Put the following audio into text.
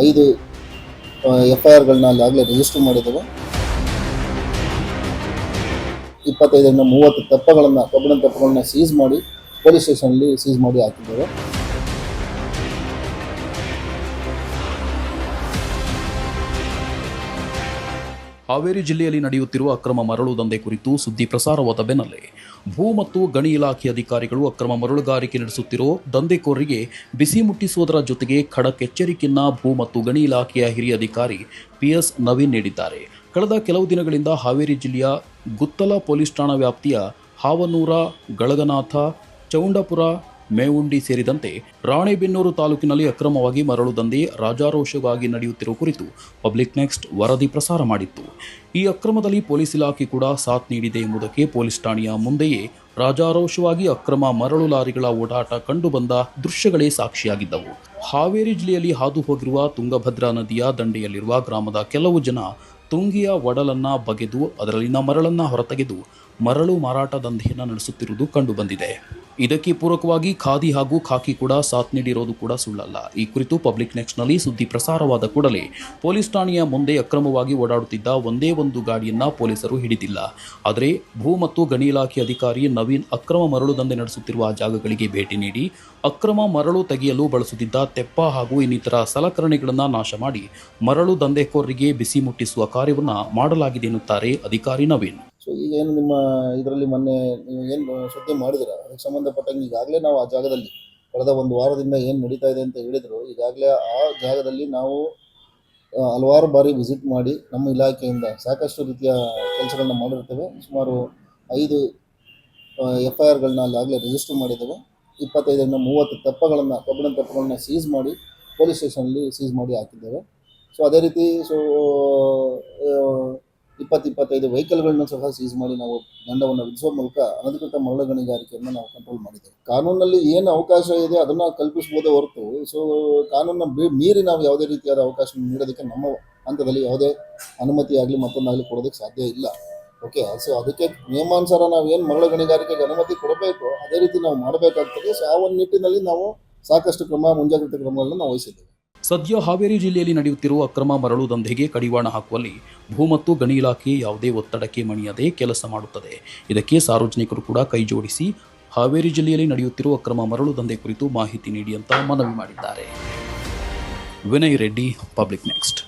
5 FIRಗಳನ್ನ ಆಗಲೇ ರಿಜಿಸ್ಟರ್ ಮಾಡಿದ್ದೇವೆ. 25ರಿಂದ 30 ಕಬ್ಬಿಣದ ತೆಪ್ಪಗಳನ್ನ ಸೀಸ್ ಮಾಡಿ ಪೊಲೀಸ್ ಸ್ಟೇಷನಲ್ಲಿ ಸೀಸ್ ಮಾಡಿ ಹಾಕಿದ್ದೇವೆ. ಹಾವೇರಿ ಜಿಲ್ಲೆಯಲ್ಲಿ ನಡೆಯುತ್ತಿರುವ ಅಕ್ರಮ ಮರಳು ದಂಧೆ ಕುರಿತು ಸುದ್ದಿ ಪ್ರಸಾರವಾದ ಬೆನ್ನಲ್ಲೇ ಭೂ ಮತ್ತು ಗಣಿ ಇಲಾಖೆ ಅಧಿಕಾರಿಗಳು ಅಕ್ರಮ ಮರಳುಗಾರಿಕೆ ನಡೆಸುತ್ತಿರೋ ದಂಧೆಕೋರರಿಗೆ ಬಿಸಿ ಮುಟ್ಟಿಸುವುದರ ಜೊತೆಗೆ ಖಡಕ್ ಎಚ್ಚರಿಕೆಯನ್ನ ಭೂ ಮತ್ತು ಗಣಿ ಇಲಾಖೆಯ ಹಿರಿಯ ಅಧಿಕಾರಿ PS ನವೀನ್ ನೀಡಿದ್ದಾರೆ. ಕಳೆದ ಕೆಲವು ದಿನಗಳಿಂದ ಹಾವೇರಿ ಜಿಲ್ಲೆಯ ಗುತ್ತಲ ಪೊಲೀಸ್ ಠಾಣಾ ವ್ಯಾಪ್ತಿಯ ಹಾವನೂರ, ಗಳಗನಾಥ, ಚೌಂಡಪುರ, ಮೇವುಂಡಿ ಸೇರಿದಂತೆ ರಾಣೆಬೆನ್ನೂರು ತಾಲೂಕಿನಲ್ಲಿ ಅಕ್ರಮವಾಗಿ ಮರಳು ದಂಧೆ ರಾಜಾರೋಷವಾಗಿ ನಡೆಯುತ್ತಿರುವ ಕುರಿತು ಪಬ್ಲಿಕ್ ನೆಕ್ಸ್ಟ್ ವರದಿ ಪ್ರಸಾರ ಮಾಡಿತ್ತು. ಈ ಅಕ್ರಮದಲ್ಲಿ ಪೊಲೀಸ್ ಇಲಾಖೆ ಕೂಡ ಸಾಥ್ ನೀಡಿದೆ ಎಂಬುದಕ್ಕೆ ಪೊಲೀಸ್ ಠಾಣೆಯ ಮುಂದೆಯೇ ರಾಜಾರೋಷವಾಗಿ ಅಕ್ರಮ ಮರಳು ಲಾರಿಗಳ ಓಡಾಟ ಕಂಡುಬಂದ ದೃಶ್ಯಗಳೇ ಸಾಕ್ಷಿಯಾಗಿದ್ದವು. ಹಾವೇರಿ ಜಿಲ್ಲೆಯಲ್ಲಿ ಹಾದು ಹೋಗಿರುವ ತುಂಗಭದ್ರಾ ನದಿಯ ದಂಡೆಯಲ್ಲಿರುವ ಗ್ರಾಮದ ಕೆಲವು ಜನ ತುಂಗಿಯ ಒಡಲನ್ನ ಬಗೆದು ಅದರಲ್ಲಿನ ಮರಳನ್ನ ಹೊರತೆಗೆದು ಮರಳು ಮಾರಾಟ ದಂಧೆಯನ್ನು ನಡೆಸುತ್ತಿರುವುದು ಕಂಡುಬಂದಿದೆ. ಇದಕ್ಕೆ ಪೂರಕವಾಗಿ ಖಾದಿ ಹಾಗೂ ಖಾಕಿ ಕೂಡ ಸಾಥ್ ನೀಡಿರೋದು ಕೂಡ ಸುಳ್ಳಲ್ಲ. ಈ ಕುರಿತು ಪಬ್ಲಿಕ್ ನೆಕ್ಸ್ಟ್ನಲ್ಲಿ ಸುದ್ದಿ ಪ್ರಸಾರವಾದ ಕೂಡಲೇ ಪೊಲೀಸ್ ಠಾಣೆಯ ಮುಂದೆ ಅಕ್ರಮವಾಗಿ ಓಡಾಡುತ್ತಿದ್ದ ಒಂದೇ ಒಂದು ಗಾಡಿಯನ್ನ ಪೊಲೀಸರು ಹಿಡಿದಿಲ್ಲ. ಆದರೆ ಭೂ ಮತ್ತು ಗಣಿ ಇಲಾಖೆ ಅಧಿಕಾರಿ ನವೀನ್ ಅಕ್ರಮ ಮರಳು ದಂಧೆ ನಡೆಸುತ್ತಿರುವ ಜಾಗಗಳಿಗೆ ಭೇಟಿ ನೀಡಿ ಅಕ್ರಮ ಮರಳು ತೆಗೆಯಲು ಬಳಸುತ್ತಿದ್ದ ತೆಪ್ಪ ಹಾಗೂ ಇನ್ನಿತರ ಸಲಕರಣೆಗಳನ್ನು ನಾಶ ಮಾಡಿ ಮರಳು ದಂಧೆಕೋರರಿಗೆ ಬಿಸಿ ಮುಟ್ಟಿಸುವ ಕಾರ್ಯವನ್ನು ಮಾಡಲಾಗಿದೆ ಎನ್ನುತ್ತಾರೆ ಅಧಿಕಾರಿ ನವೀನ್. ಸೊ ಈಗೇನು ನಿಮ್ಮ ಇದರಲ್ಲಿ ಮೊನ್ನೆ ನೀವು ಏನು ಸುದ್ದಿ ಮಾಡಿದಿರ ಅದಕ್ಕೆ ಸಂಬಂಧಪಟ್ಟಂಗೆ ಈಗಾಗಲೇ ನಾವು ಆ ಜಾಗದಲ್ಲಿ ಕಳೆದ ಒಂದು ವಾರದಿಂದ ಏನು ನಡೀತಾ ಇದೆ ಅಂತ ಹೇಳಿದರು. ಈಗಾಗಲೇ ಆ ಜಾಗದಲ್ಲಿ ನಾವು ಹಲವಾರು ಬಾರಿ ವಿಸಿಟ್ ಮಾಡಿ ನಮ್ಮ ಇಲಾಖೆಯಿಂದ ಸಾಕಷ್ಟು ರೀತಿಯ ಕೆಲಸಗಳನ್ನ ಮಾಡಿರ್ತೇವೆ. ಸುಮಾರು 5 FIRಗಳನ್ನ ಆಗಲೇ ರಿಜಿಸ್ಟರ್ ಮಾಡಿದ್ದೇವೆ. 25ರಿಂದ 30 ಕಬ್ಬಿಣದ ತೆಪ್ಪಗಳನ್ನ ಸೀಸ್ ಮಾಡಿ ಪೊಲೀಸ್ ಸ್ಟೇಷನಲ್ಲಿ ಸೀಸ್ ಮಾಡಿ ಹಾಕಿದ್ದೇವೆ. ಸೊ ಅದೇ ರೀತಿ 25 ವೆಹಿಕಲ್ಗಳನ್ನ ಸಹ ಸೀಸ್ ಮಾಡಿ ನಾವು ದಂಡವನ್ನು ವಿಧಿಸುವ ಮೂಲಕ ಅನಧಿಕೃತ ಮರಳು ಗಣಿಗಾರಿಕೆಯನ್ನು ನಾವು ಕಂಟ್ರೋಲ್ ಮಾಡಿದ್ದೇವೆ. ಕಾನೂನಲ್ಲಿ ಏನು ಅವಕಾಶ ಇದೆ ಅದನ್ನು ಕಲ್ಪಿಸಬಹುದೇ ಹೊರತು ಕಾನೂನನ್ನ ಮೀರಿ ನಾವು ಯಾವುದೇ ರೀತಿಯಾದ ಅವಕಾಶ ನೀಡೋದಕ್ಕೆ ನಮ್ಮ ಹಂತದಲ್ಲಿ ಯಾವುದೇ ಅನುಮತಿ ಆಗಲಿ ಮತ್ತೊಂದಾಗಲಿ ಕೊಡೋದಕ್ಕೆ ಸಾಧ್ಯ ಇಲ್ಲ. ಓಕೆ, ಸೊ ಅದಕ್ಕೆ ನಿಯಮಾನುಸಾರ ನಾವು ಏನು ಮರಳು ಗಣಿಗಾರಿಕೆಗೆ ಅನುಮತಿ ಕೊಡಬೇಕು ಅದೇ ರೀತಿ ನಾವು ಮಾಡಬೇಕಾಗ್ತದೆ. ಸೊ ಆ ಒಂದು ನಿಟ್ಟಿನಲ್ಲಿ ನಾವು ಸಾಕಷ್ಟು ಮುಂಜಾಗ್ರತಾ ಕ್ರಮಗಳನ್ನು ನಾವು ವಹಿಸಿದ್ದೇವೆ. ಸದ್ಯ ಹಾವೇರಿ ಜಿಲ್ಲೆಯಲ್ಲಿ ನಡೆಯುತ್ತಿರುವ ಅಕ್ರಮ ಮರಳು ದಂಧೆಗೆ ಕಡಿವಾಣ ಹಾಕುವಲ್ಲಿ ಭೂ ಮತ್ತು ಗಣಿ ಇಲಾಖೆ ಯಾವುದೇ ಒತ್ತಡಕ್ಕೆ ಮಣಿಯದೆ ಕೆಲಸ ಮಾಡುತ್ತದೆ. ಇದಕ್ಕೆ ಸಾರ್ವಜನಿಕರು ಕೂಡ ಕೈಜೋಡಿಸಿ ಹಾವೇರಿ ಜಿಲ್ಲೆಯಲ್ಲಿ ನಡೆಯುತ್ತಿರುವ ಅಕ್ರಮ ಮರಳು ದಂಧೆ ಕುರಿತು ಮಾಹಿತಿ ನೀಡಿ ಅಂತ ಮನವಿ ಮಾಡಿದ್ದಾರೆ. Vinay Reddy, public next.